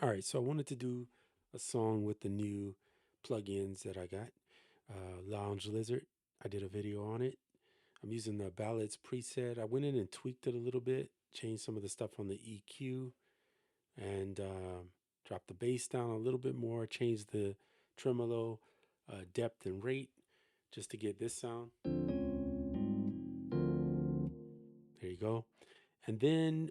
All right, so I wanted to do a song with the new plugins that I got. Lounge Lizard, I did a video on it. I'm using the ballads preset. I went in and tweaked it a little bit, changed some of the stuff on the EQ, and dropped the bass down a little bit more, changed the tremolo depth and rate just to get this sound. There you go. And then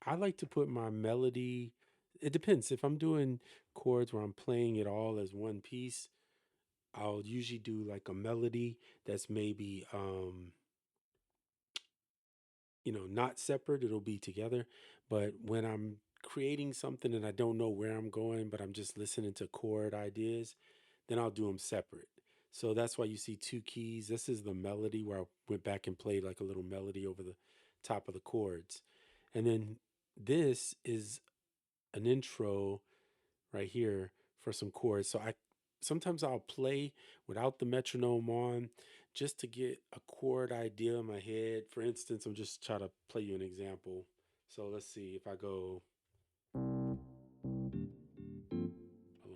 I like to put my melody, it depends. If I'm doing chords where I'm playing it all as one piece, I'll usually do like a melody that's maybe not separate, it'll be together. But when I'm creating something and I don't know where I'm going, but I'm just listening to chord ideas, then I'll do them separate. So that's why you see two keys. This is the melody where I went back and played like a little melody over the top of the chords. And then this is an intro right here for some chords. So I sometimes I'll play without the metronome on just to get a chord idea in my head. For instance, I'm just trying to play you an example. So let's see if I go, hold on.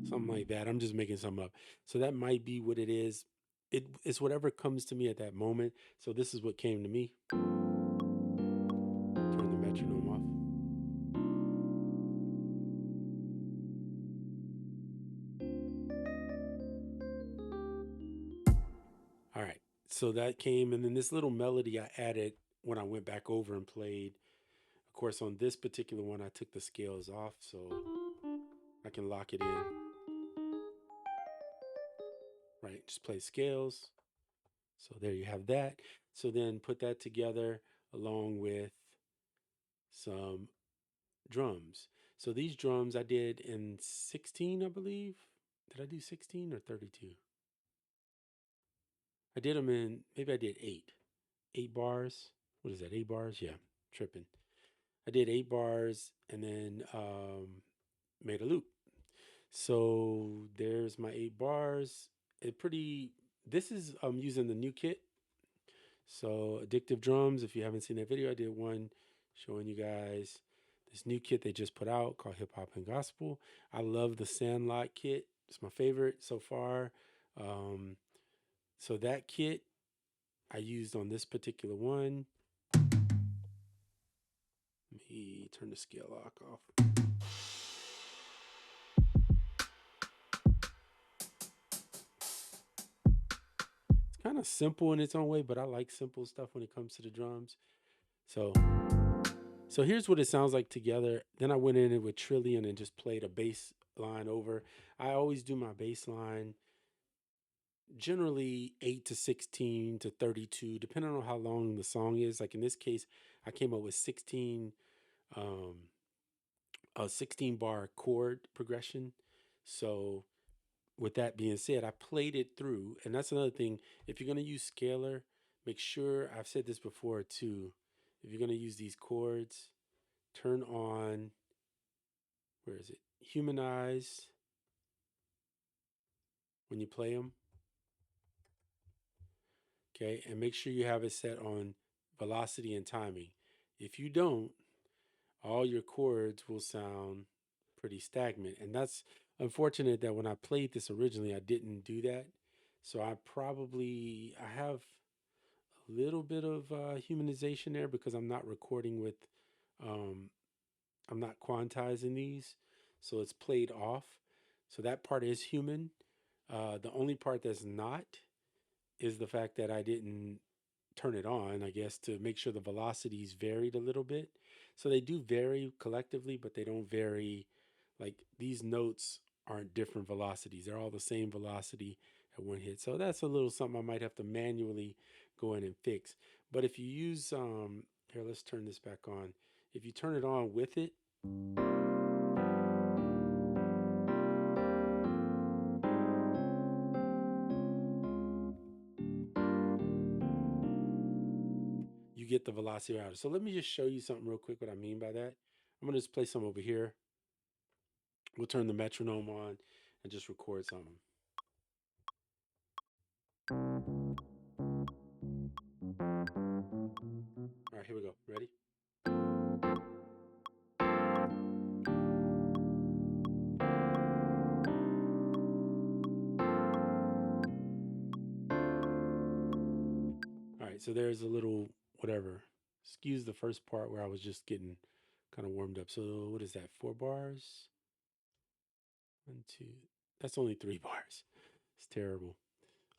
Something like that. I'm just making something up. So that might be what it is. It's whatever comes to me at that moment. So this is what came to me. Turn the metronome off. All right. So that came, and then this little melody I added when I went back over and played. Of course, on this particular one, I took the scales off so I can lock it in. Right, just play scales. So there you have that. So then put that together along with some drums. So these drums I did in 16, I believe. Did I do 16 or 32? I did them in, maybe I did 8. 8 bars. What is that, 8 bars? Yeah, tripping. I did 8 bars and then made a loop. So there's my 8 bars. This is using the new kit. So Addictive Drums, if you haven't seen that video, I did one showing you guys this new kit they just put out called Hip Hop and Gospel. I love the Sandlot kit. It's my favorite so far. Um, so that kit I used on this particular one. Let me turn the scale lock off. It's kind of simple in its own way, but I like simple stuff when it comes to the drums. So So here's what it sounds like together. Then I went in it with Trilian and just played a bass line over. I always do my bass line generally 8 to 16 to 32, depending on how long the song is. Like in this case, I came up with 16 um a 16 bar chord progression. So with that being said, I played it through, and that's another thing. If you're going to use scalar, make sure, I've said this before too, if you're going to use these chords, turn on, where is it? Humanize when you play them. Okay. And make sure you have it set on velocity and timing. If you don't, all your chords will sound pretty stagnant. And that's unfortunate that when I played this originally, I didn't do that. So I have a little bit of humanization there because I'm not recording with, um, I'm not quantizing these. So it's played off. So that part is human. The only part that's not is the fact that I didn't turn it on, I guess, to make sure the velocities varied a little bit. So they do vary collectively, but they don't vary. Like these notes aren't different velocities, they're all the same velocity at one hit. So that's a little something I might have to manually go in and fix. But if you use, here, let's turn this back on. If you turn it on with it, you get the velocity out. So let me just show you something real quick what I mean by that. I'm gonna just play some over here. We'll turn the metronome on and just record something. All right, here we go. Ready? All right, so there's a little whatever. Excuse the first part where I was just getting kind of warmed up. So what is that? 4 bars? 1, 2. That's only 3 bars. It's terrible.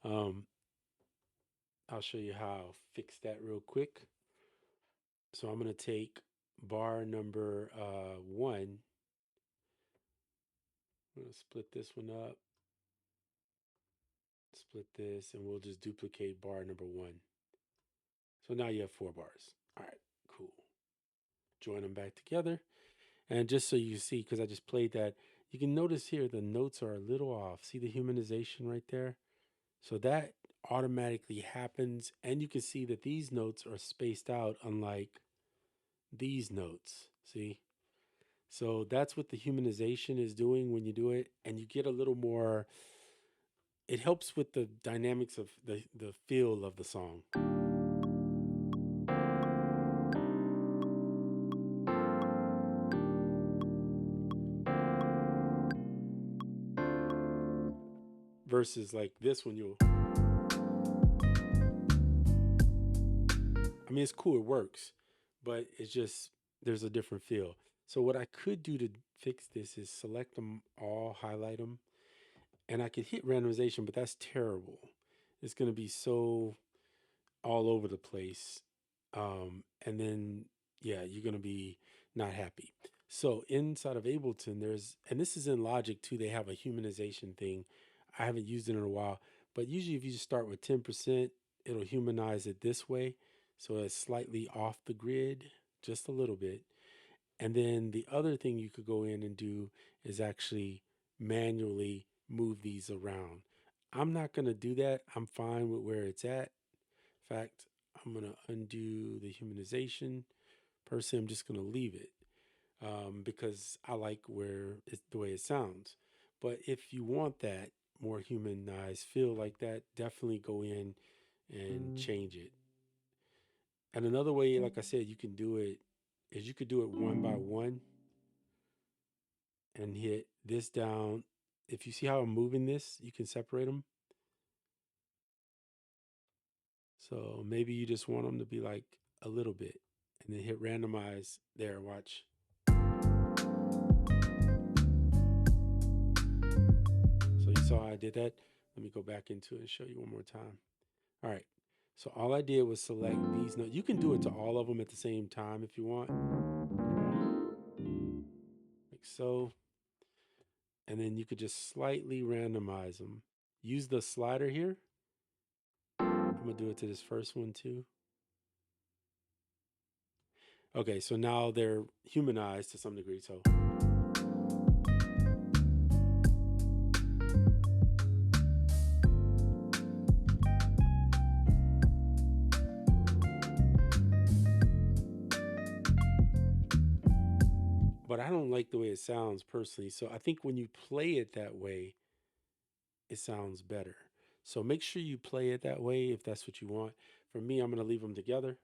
I'll show you how I'll fix that real quick. So I'm going to take bar number 1. I'm going to split this one up, split this, and we'll just duplicate bar number 1. So now you have 4 bars. All right, cool. Join them back together. And just so you see, because I just played that, you can notice here the notes are a little off. See the humanization right there? So that automatically happens. And you can see that these notes are spaced out, unlike these notes. See? So that's what the humanization is doing when you do it. And you get a little more, it helps with the dynamics of the feel of the song. Versus like this one, I mean, it's cool, it works, but it's just, there's a different feel. So what I could do to fix this is select them all, highlight them, and I could hit randomization, but that's terrible. It's going to be so all over the place. And then, yeah, you're going to be not happy. So inside of Ableton, and this is in Logic too, they have a humanization thing. I haven't used it in a while, but usually if you just start with 10%, it'll humanize it this way. So it's slightly off the grid, just a little bit. And then the other thing you could go in and do is actually manually move these around. I'm not going to do that. I'm fine with where it's at. In fact, I'm going to undo the humanization. Personally, I'm just going to leave it because I like the way it sounds. But if you want that more humanized feel like that, definitely go in and change it. And another way, like I said, you can do it is you could do it one by one and hit this down. If you see how I'm moving this, you can separate them. So maybe you just want them to be like a little bit and then hit randomize there, watch. So you saw I did that. Let me go back into it and show you one more time. All right. So all I did was select these notes. You can do it to all of them at the same time if you want. Like so. And then you could just slightly randomize them. Use the slider here. I'm going to do it to this first one too. Okay, so now they're humanized to some degree. So but I don't like the way it sounds personally. So I think when you play it that way, it sounds better. So make sure you play it that way if that's what you want. For me, I'm going to leave them together.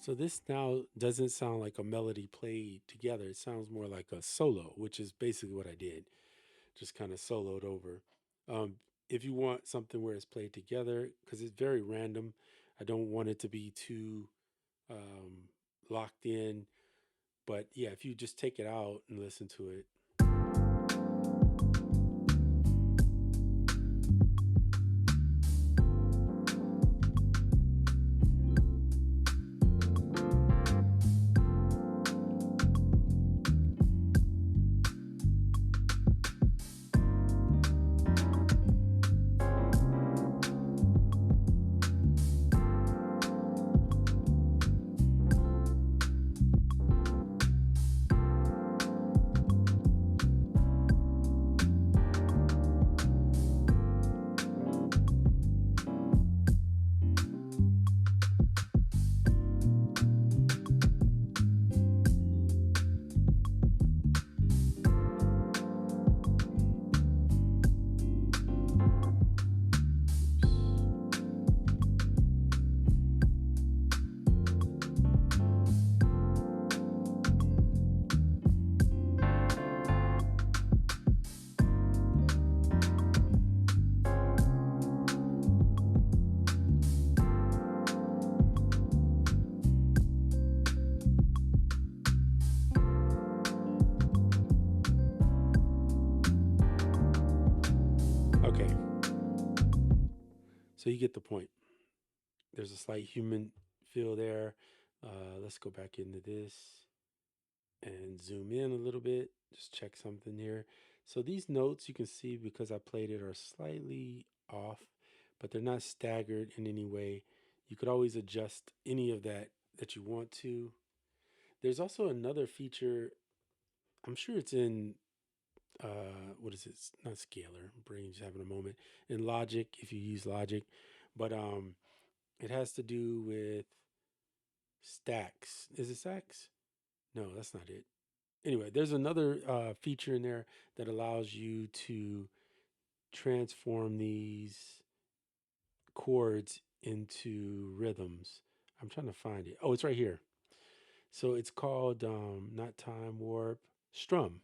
So this now doesn't sound like a melody played together. It sounds more like a solo, which is basically what I did. Just kind of soloed over. If you want something where it's played together, because it's very random, I don't want it to be too locked in. But yeah, if you just take it out and listen to it. Okay, so you get the point. There's a slight human feel there. Let's go back into this and zoom in a little bit. Just check something here. So these notes you can see because I played it are slightly off, but they're not staggered in any way. You could always adjust any of that you want to. There's also another feature. I'm sure it's in what is it? Not Scalar. Brain's having a moment. In Logic, if you use Logic, but it has to do with stacks. Is it stacks? No, that's not it. Anyway, there's another feature in there that allows you to transform these chords into rhythms. I'm trying to find it. Oh, it's right here. So it's called not time warp, strum.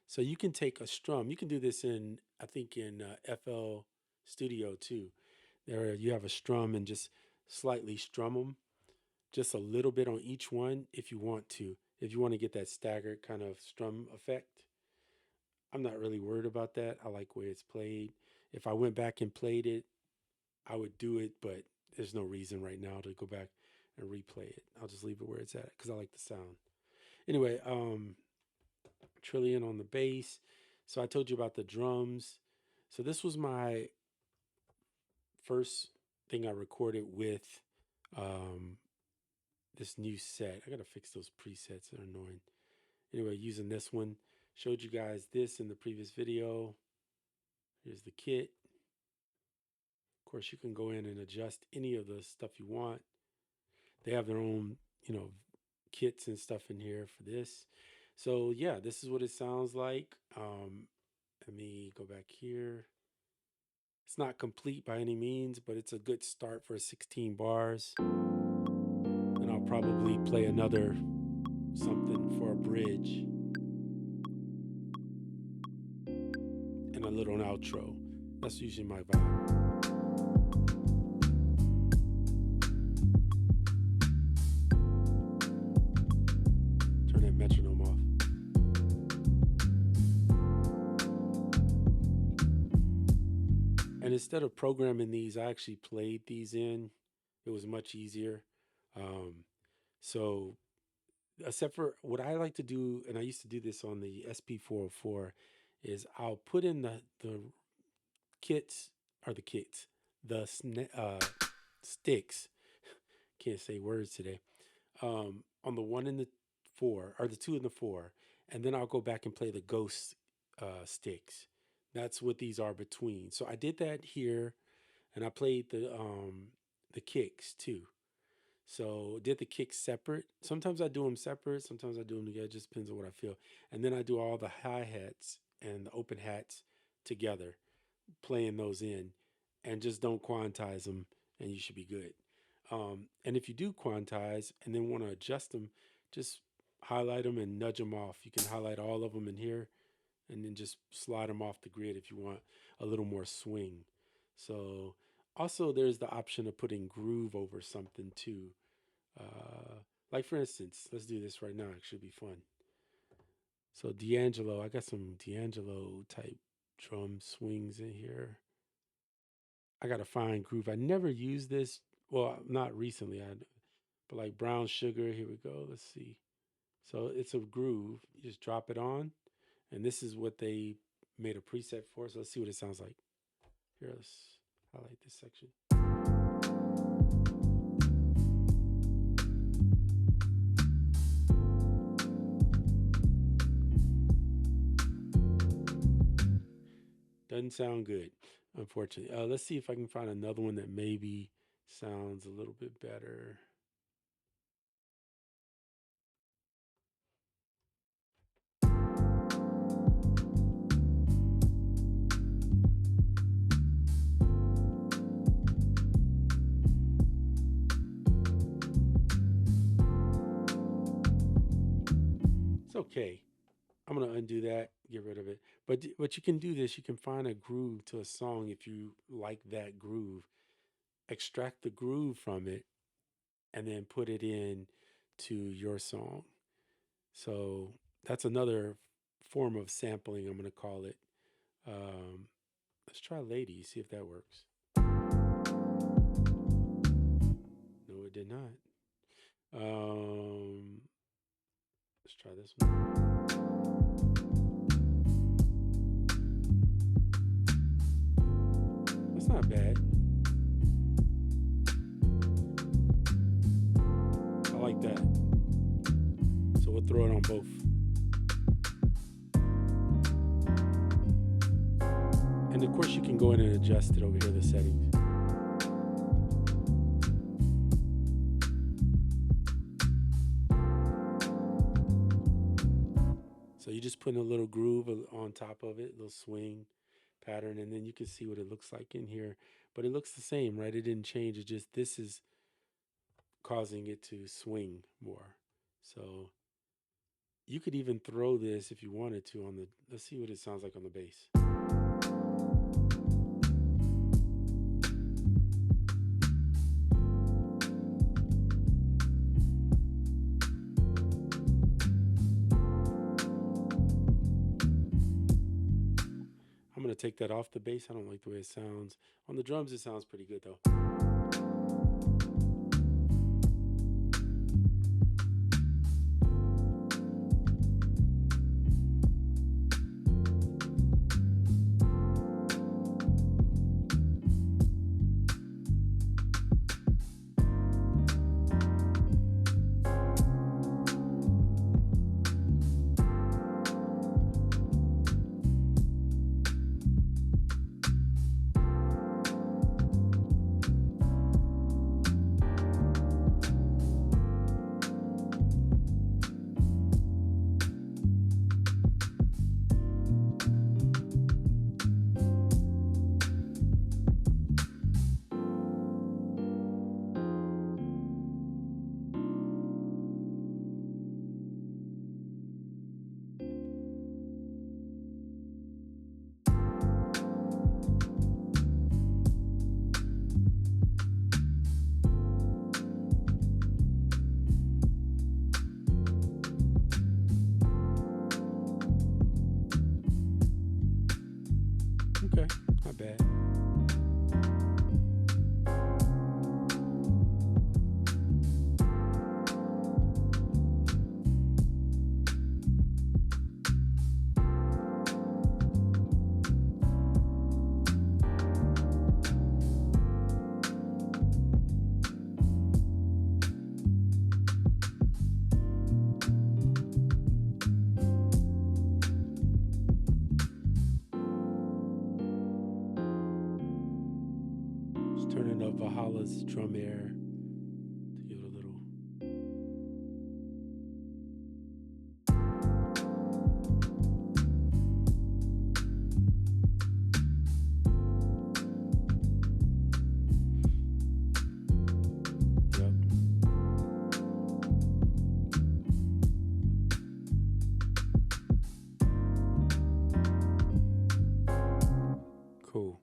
So you can take a strum. You can do this in, I think, in FL Studio too. There you have a strum and just slightly strum them, just a little bit on each one if you want to. If you want to get that staggered kind of strum effect. I'm not really worried about that. I like where it's played. If I went back and played it, I would do it, but there's no reason right now to go back and replay it. I'll just leave it where it's at because I like the sound. Anyway, Trilian on the bass. So I told you about the drums. So this was my first thing I recorded with this new set. I gotta fix those presets, they're annoying. Anyway, using this one. Showed you guys this in the previous video. Here's the kit. Of course, you can go in and adjust any of the stuff you want. They have their own, kits and stuff in here for this. So yeah, this is what it sounds like. Let me go back here. It's not complete by any means, but it's a good start for 16 bars. And I'll probably play another something for a bridge and a little outro. That's usually my vibe. Turn that metronome off. And instead of programming these, I actually played these in. It was much easier. So, except for what I like to do, and I used to do this on the SP404, is I'll put in the kits or the kits, the sticks. Can't say words today. On the 1 and the 4, or the 2 and the 4, and then I'll go back and play the ghost sticks. That's what these are between. So I did that here, and I played the kicks too. So did the kicks separate. Sometimes I do them separate. Sometimes I do them together. It just depends on what I feel. And then I do all the hi-hats and the open hats together, playing those in, and just don't quantize them, and you should be good. And if you do quantize and then want to adjust them, just highlight them and nudge them off. You can highlight all of them in here and then just slide them off the grid if you want a little more swing. So also there's the option of putting groove over something too. Like for instance, let's do this right now. It should be fun. So D'Angelo, I got some D'Angelo type drum swings in here. I got a fine groove. I never used this. Well, not recently. But like brown sugar. Here we go. Let's see. So it's a groove. You just drop it on, and this is what they made a preset for. So let's see what it sounds like. Here, let's highlight this section. Doesn't sound good, unfortunately. Let's see if I can find another one that maybe sounds a little bit better. It's okay. I'm gonna undo that, get rid of it. But you can do this. You can find a groove to a song if you like that groove. Extract the groove from it, and then put it in to your song. So that's another form of sampling. I'm gonna call it. Um, let's try "Lady." See if that works. No, it did not. Um, let's try this one. That's not bad. I like that. So we'll throw it on both. And of course, you can go in and adjust it over here, the settings. So you just put a little groove on top of it, a little swing pattern, and then you can see what it looks like in here. But it looks the same, right? It didn't change. It just, this is causing it to swing more. So you could even throw this if you wanted to on the, let's see what it sounds like on the bass. I'm going to take that off the bass. I don't like the way it sounds. On the drums, it sounds pretty good though. Okay, not bad. Just turning up Valhalla's drum air to give it a little. Yep. Cool.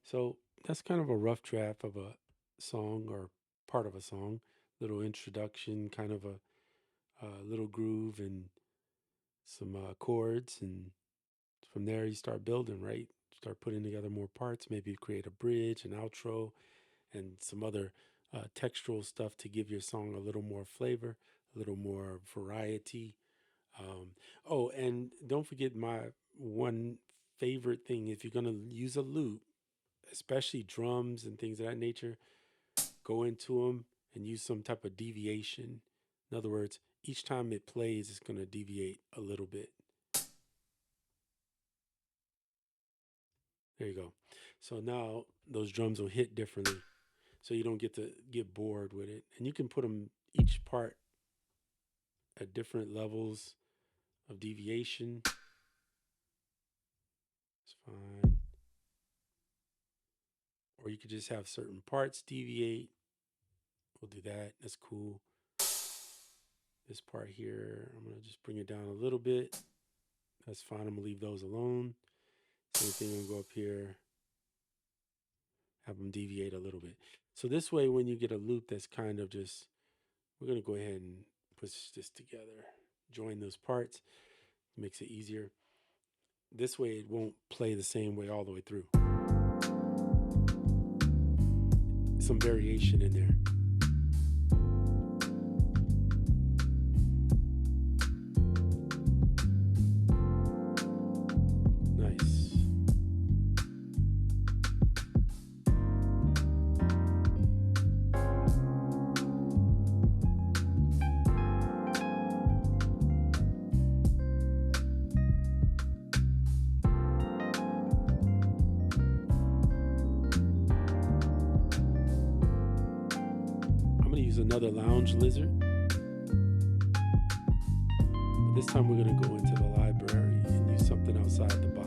So that's kind of a rough draft of a song or part of a song. Little introduction, kind of a little groove, and some chords, and from there you start building, right? Start putting together more parts, maybe create a bridge, an outro, and some other textural stuff to give your song a little more flavor, a little more variety. Um, oh, and don't forget my one favorite thing: if you're gonna use a loop, especially drums and things of that nature, go into them and use some type of deviation. In other words, each time it plays, it's gonna deviate a little bit. There you go. So now those drums will hit differently, so you don't get to get bored with it. And you can put them each part at different levels of deviation. It's fine. Or you could just have certain parts deviate. We'll do that. That's cool. This part here, I'm gonna just bring it down a little bit. That's fine. I'm gonna leave those alone. Same thing, I'm gonna go up here, have them deviate a little bit. So this way, when you get a loop that's kind of just, we're gonna go ahead and push this together, join those parts, makes it easier. This way it won't play the same way all the way through. Some variation in there. Nice. I'm gonna use another lounge lizard. But this time we're gonna go into the library and use something outside the box.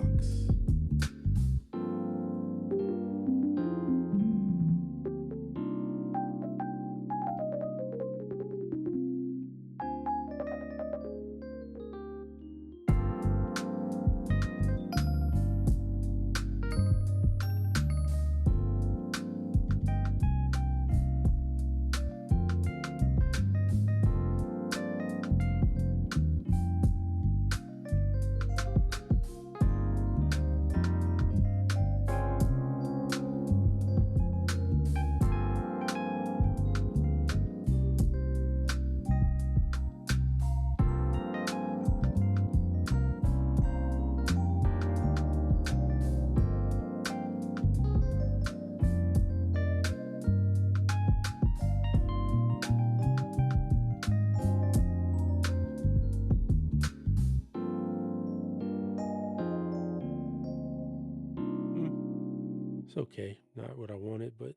It's okay. Not what I wanted, but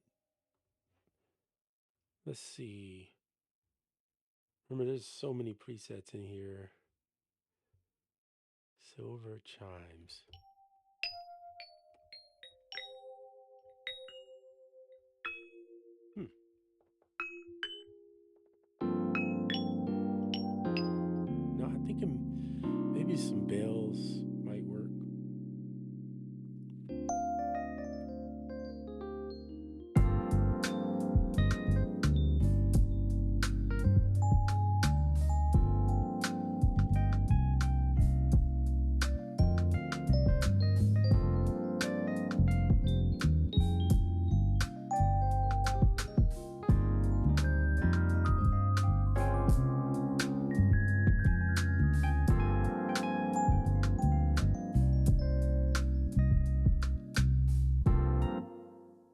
let's see. Remember, there's so many presets in here. Silver chimes. Hmm. No, I think maybe some bells might work.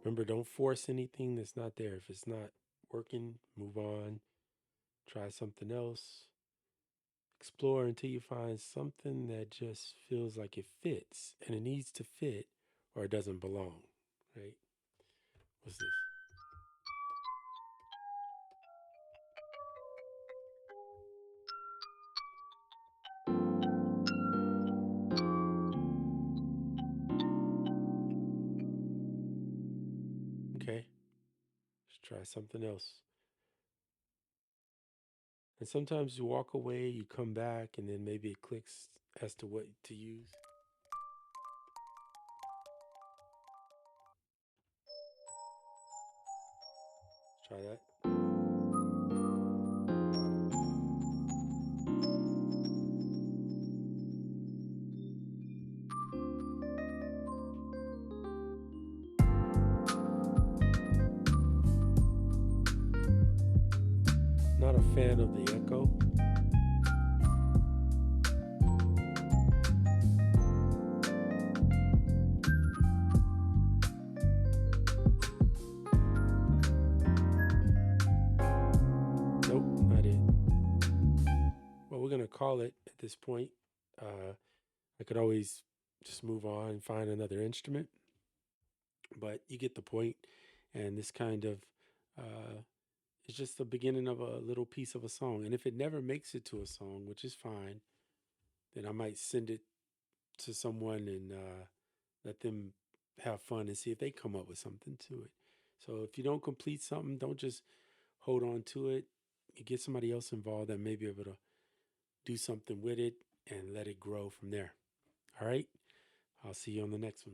Remember, don't force anything that's not there. If it's not working, move on. Try something else. Explore until you find something that just feels like it fits, and it needs to fit or it doesn't belong, right? What's this? Okay, let's try something else. And sometimes you walk away, you come back, and then maybe it clicks as to what to use. Try that. not a fan of the echo. Nope, not it. Well, we're going to call it at this point. I could always just move on and find another instrument, but you get the point. And this kind of is just the beginning of a little piece of a song. And if it never makes it to a song, which is fine, then I might send it to someone and let them have fun and see if they come up with something to it. So if you don't complete something, don't just hold on to it. You get somebody else involved that may be able to do something with it and let it grow from there. All right. I'll see you on the next one.